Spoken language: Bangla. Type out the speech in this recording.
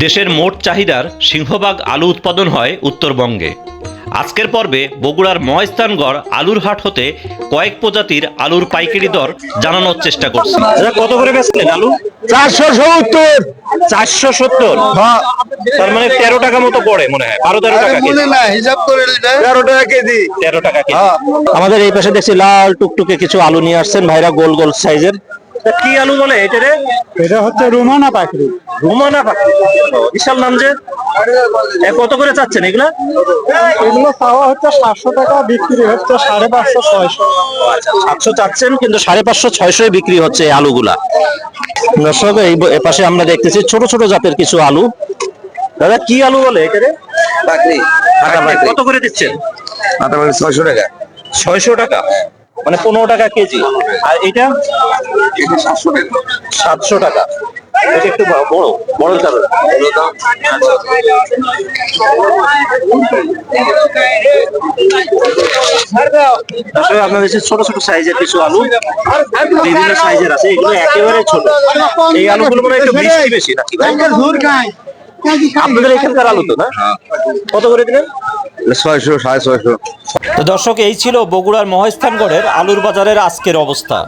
দেশের মোট চাহিদার সিংহভাগ আলু উৎপাদন হয় উত্তরবঙ্গে। আজকের পর্বে বগুড়ার মহাস্থানগড় আলুর হাট হতে কয়েক প্রজাতির আলুর পাইকারি দর জানানোর চেষ্টা করছি। কত করে বেচলেন আলু? 470। 470। তার মানে 13 টাকা মতো পড়ে মনে হয়, 12-13 টাকা কেজি। না হিসাব করে 13 টাকা কেজি। 13 টাকা কেজি। আমাদের এই পাশে দেখছি লাল টুকটুকে কিছু আলু নিয়ে আসছেন ভাইরা, গোল গোল সাইজের। কি আলু বলে এটা রে? এটা হচ্ছে রোমানা পাখরি। রোমানা পাখি, বিশাল নাম যে। কত করে চাচ্ছেন এগুলা? এগুলো পাওয়া হচ্ছে 700 টাকা, বিক্রি হচ্ছে 550-600। 700 চাচ্ছেন, কিন্তু 550-600 বিক্রি হচ্ছে এই আলুগুলা। দর্শক, এই পাশে আমরা দেখতেছি ছোট ছোট জাতের কিছু আলু। দাদা কি আলু বলে এটা রে? পাখরি। কত করে দিচ্ছেন? 600 টাকা। 600 টাকা, মানে 15 টাকা কেজি। আর এটা? এটা 700 টাকা। 700 টাকা। এটা একটু বড় বড় চালু। আসলে আপনাদের ছোট ছোট সাইজের কিছু আলু, বিভিন্ন সাইজের আছে, এগুলো একেবারে ছোট। এই আলুগুলো মনে হয় একটু মিষ্টি বেশি নাকি ভাই? আপনাদের এখানকার আলু তো না? কত করে দিলেন? 600, 650। তো দর্শক, এই ছিল বগুড়ার মহাস্থানগড়ের আলুর বাজারের আজকের অবস্থা।